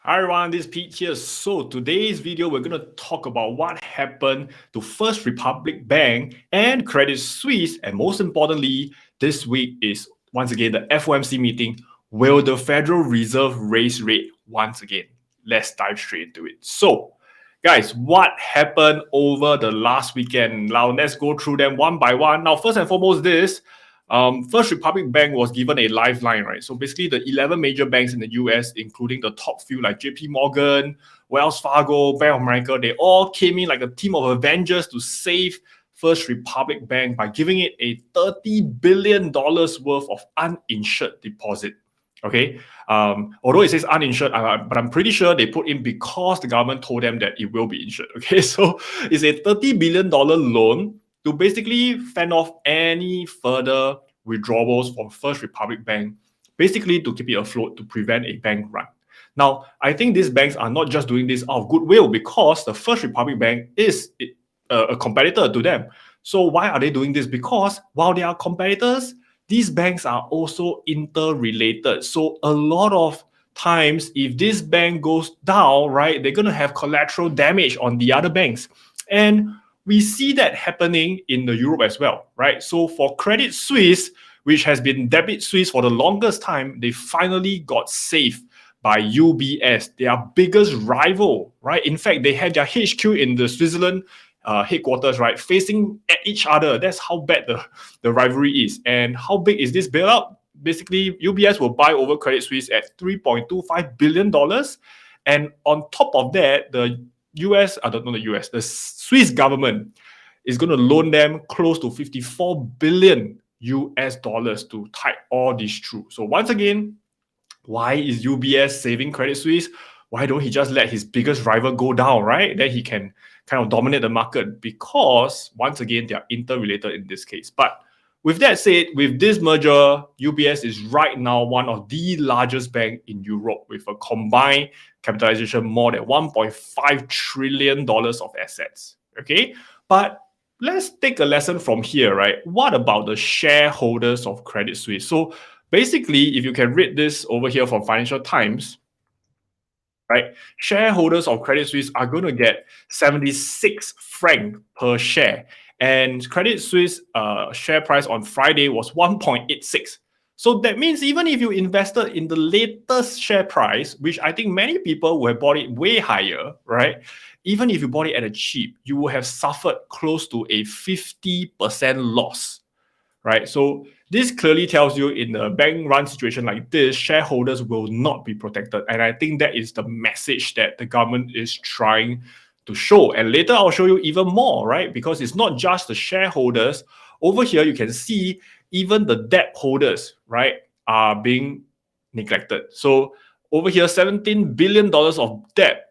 Hi everyone, this is Pete here. So today's video, we're going to talk about what happened to First Republic Bank and Credit Suisse. And most importantly, this week is once again the FOMC meeting. Will the Federal Reserve raise rate once again? Let's dive straight into it. So guys, what happened over the last weekend? Now let's go through them one by one. Now, first and foremost, First Republic Bank was given a lifeline, right? So basically, the 11 major banks in the US, including the top few like JP Morgan, Wells Fargo, Bank of America, they all came in like a team of Avengers to save First Republic Bank by giving it a $30 billion worth of uninsured deposit. Okay, although it says uninsured, but I'm pretty sure they put in because the government told them that it will be insured. Okay, so it's a $30 billion loan to basically fend off any further withdrawals from First Republic Bank, basically to keep it afloat to prevent a bank run. Now, I think these banks are not just doing this out of goodwill because the First Republic Bank is a competitor to them. So why are they doing this? Because while they are competitors, these banks are also interrelated. So a lot of times, if this bank goes down, right, they're going to have collateral damage on the other banks. And we see that happening in the Europe as well, right? So for Credit Suisse, which has been Debit Suisse for the longest time, they finally got saved by UBS, their biggest rival, right? In fact, they had their HQ in the Switzerland headquarters, right, facing at each other. That's how bad the rivalry is. And how big is this bailout? Basically, UBS will buy over Credit Suisse at $3.25 billion. And on top of that, the Swiss government is going to loan them close to 54 billion US dollars to tide all this through. So once again, why is UBS saving Credit Suisse? Why don't he just let his biggest rival go down, right? Then he can kind of dominate the market because, once again, they are interrelated in this case. But with that said, with this merger, UBS is right now one of the largest banks in Europe with a combined capitalization more than $1.5 trillion of assets. Okay, but let's take a lesson from here, right? What about the shareholders of Credit Suisse? So basically, if you can read this over here from Financial Times, right, shareholders of Credit Suisse are going to get 76 franc per share. And Credit Suisse share price on Friday was 1.86. So that means even if you invested in the latest share price, which I think many people would have bought it way higher, right? Even if you bought it at a cheap, you will have suffered close to a 50% loss, right? So this clearly tells you in a bank run situation like this, shareholders will not be protected. And I think that is the message that the government is trying to show. And later I'll show you even more, right? Because it's not just the shareholders. Over here, you can see even the debt holders, right, are being neglected. So over here, $17 billion of debt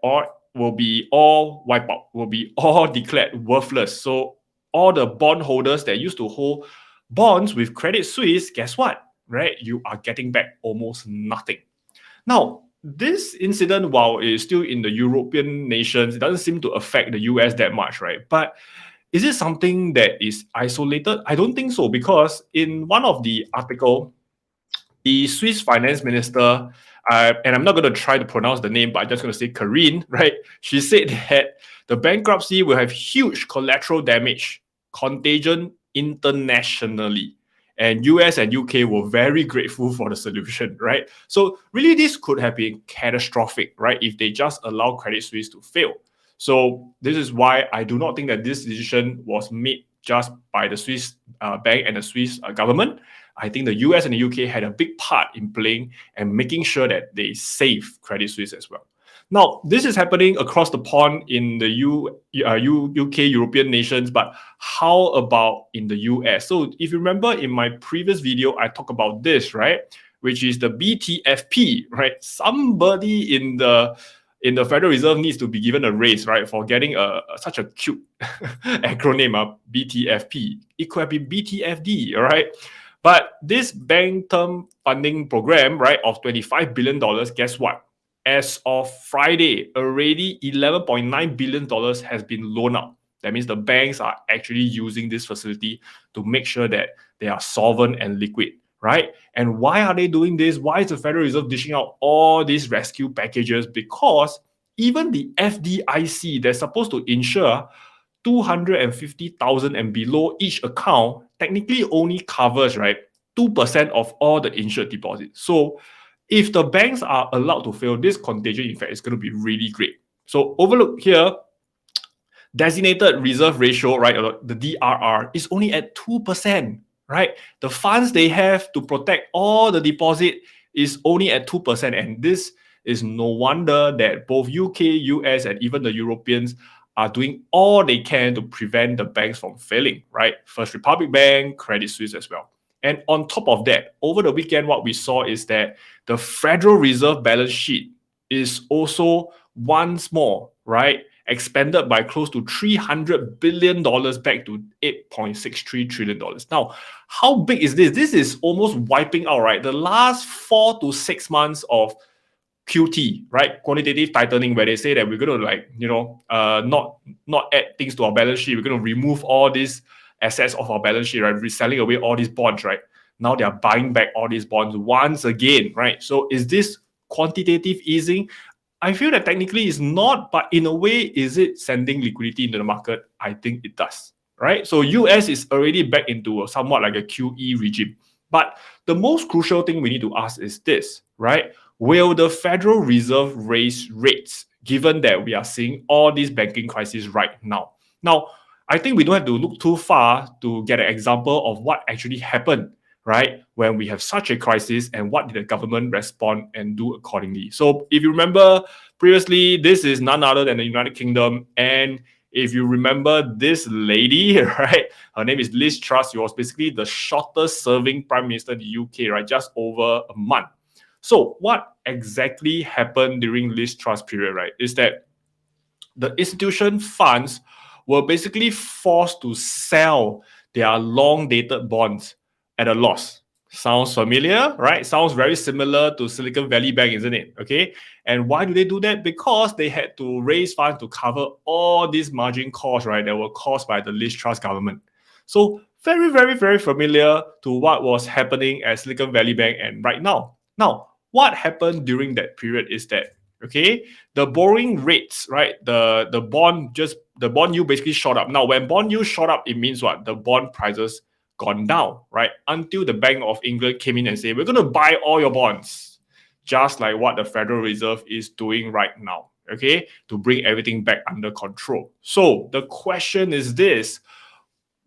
will be all wiped out, will be all declared worthless. So all the bond holders that used to hold bonds with Credit Suisse, guess what? Right? You are getting back almost nothing. Now, this incident, while it is still in the European nations, it doesn't seem to affect the US that much, right? But is it something that is isolated? I don't think so, because in one of the article, the Swiss finance minister, and I'm not going to try to pronounce the name, but I'm just going to say Karine, right? She said that the bankruptcy will have huge collateral damage, contagion internationally. And US and UK were very grateful for the solution, right? So really, this could have been catastrophic, right? If they just allow Credit Suisse to fail. So this is why I do not think that this decision was made just by the Swiss bank and the Swiss government. I think the US and the UK had a big part in playing and making sure that they save Credit Suisse as well. Now, this is happening across the pond in the UK, European nations, but how about in the US? So if you remember in my previous video, I talked about this, right? Which is the BTFP, right? Somebody in the Federal Reserve needs to be given a raise, right, for getting such a cute acronym, BTFP. It could have been BTFD, all right? But this bank term funding program, right, of $25 billion, guess what? As of Friday, already $11.9 billion has been loaned out. That means the banks are actually using this facility to make sure that they are solvent and liquid, right? And why are they doing this? Why is the Federal Reserve dishing out all these rescue packages? Because even the FDIC, they're supposed to insure 250,000 and below each account, technically only covers, right, 2% of all the insured deposits. So if the banks are allowed to fail, this contagion effect is going to be really great. So overlook here, designated reserve ratio, right, or the DRR, is only at 2%, right? The funds they have to protect all the deposit is only at 2%. And this is no wonder that both UK, US, and even the Europeans are doing all they can to prevent the banks from failing, right? First Republic Bank, Credit Suisse as well. And on top of that, over the weekend, what we saw is that the Federal Reserve balance sheet is also once more, right, expanded by close to $300 billion back to $8.63 trillion. Now, how big is this? This is almost wiping out, right, the last 4 to 6 months of QT, right, quantitative tightening, where they say that we're going to, like, not add things to our balance sheet. We're going to remove all these assets of our balance sheet, right, reselling away all these bonds, right? Now they are buying back all these bonds once again, right? So is this quantitative easing? I feel that technically it's not, but in a way, is it sending liquidity into the market? I think it does, right? So US is already back into somewhat like a QE regime. But the most crucial thing we need to ask is this, right? Will the Federal Reserve raise rates given that we are seeing all these banking crises right now? Now, I think we don't have to look too far to get an example of what actually happened, right, when we have such a crisis, and what did the government respond and do accordingly. So if you remember previously, this is none other than the United Kingdom. And if you remember this lady, right, her name is Liz Truss. She was basically the shortest serving Prime Minister in the UK, right, just over a month. So what exactly happened during Liz Truss period, right, is that the institution funds were basically forced to sell their long-dated bonds at a loss. Sounds familiar, right? Sounds very similar to Silicon Valley Bank, isn't it? Okay. And why do they do that? Because they had to raise funds to cover all these margin calls, right, that were caused by the Liz Truss government. So very, very, very familiar to what was happening at Silicon Valley Bank and right now. Now, what happened during that period is that, okay, the borrowing rates, right, the bond yield basically shot up. Now, when bond yield shot up, it means what? The bond prices gone down, right? Until the Bank of England came in and said, we're going to buy all your bonds, just like what the Federal Reserve is doing right now, okay, to bring everything back under control. So the question is this: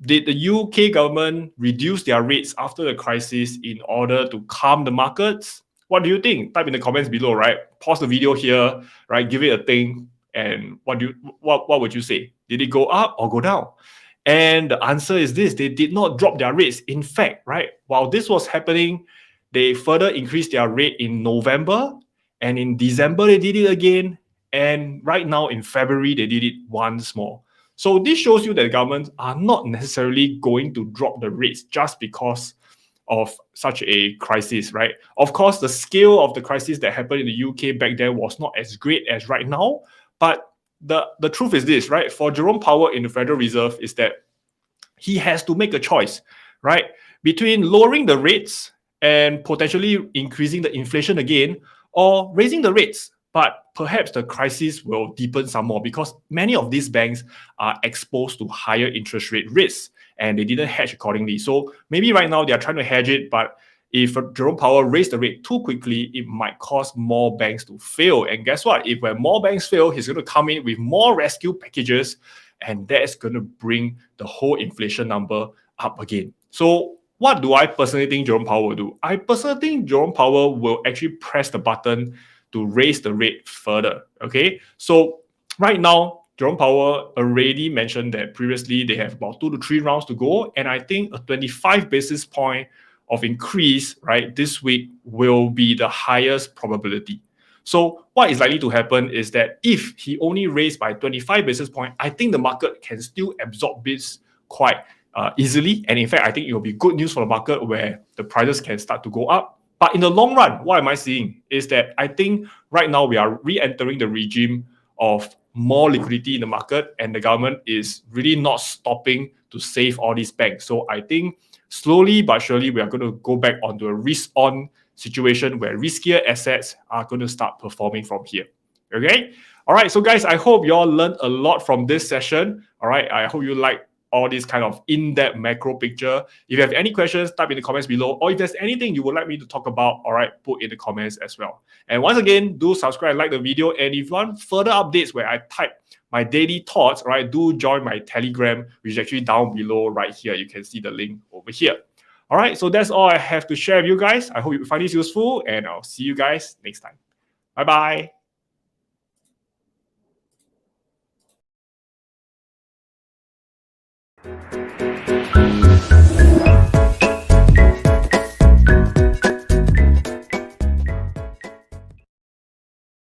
did the UK government reduce their rates after the crisis in order to calm the markets? What do you think? Type in the comments below, right? Pause the video here, right? Give it a think. And what would you say? Did it go up or go down? And the answer is this: they did not drop their rates. In fact, right, while this was happening, they further increased their rate in November, and in December they did it again, and right now in February they did it once more. So this shows you that governments are not necessarily going to drop the rates just because of such a crisis, right? Of course, the scale of the crisis that happened in the UK back then was not as great as right now, but the truth is this, right? For Jerome Powell in the Federal Reserve is that he has to make a choice, right, between lowering the rates and potentially increasing the inflation again, or raising the rates. But perhaps the crisis will deepen some more because many of these banks are exposed to higher interest rate risks and they didn't hedge accordingly. So maybe right now they are trying to hedge it, but if Jerome Powell raised the rate too quickly, it might cause more banks to fail. And guess what? If when more banks fail, he's going to come in with more rescue packages, and that's going to bring the whole inflation number up again. So what do I personally think Jerome Powell will do? I personally think Jerome Powell will actually press the button to raise the rate further. Okay, so right now, Jerome Powell already mentioned that previously they have about 2 to 3 rounds to go, and I think a 25 basis point of increase, right, this week will be the highest probability. So what is likely to happen is that if he only raised by 25 basis point, I think the market can still absorb this quite easily. And in fact, I think it will be good news for the market where the prices can start to go up. But in the long run, what am I seeing is that I think right now we are re-entering the regime of more liquidity in the market, and the government is really not stopping to save all these banks. So I think slowly but surely we are going to go back onto a risk-on situation where riskier assets are going to start performing from here. Okay? All right, so guys, I hope you all learned a lot from this session. All right, I hope you like all this kind of in-depth macro picture. If you have any questions, type in the comments below. Or if there's anything you would like me to talk about, all right, put in the comments as well. And once again, do subscribe, like the video. And if you want further updates where I type my daily thoughts, right, do join my Telegram, which is actually down below right here. You can see the link over here. All right, so that's all I have to share with you guys. I hope you find this useful, and I'll see you guys next time. Bye-bye.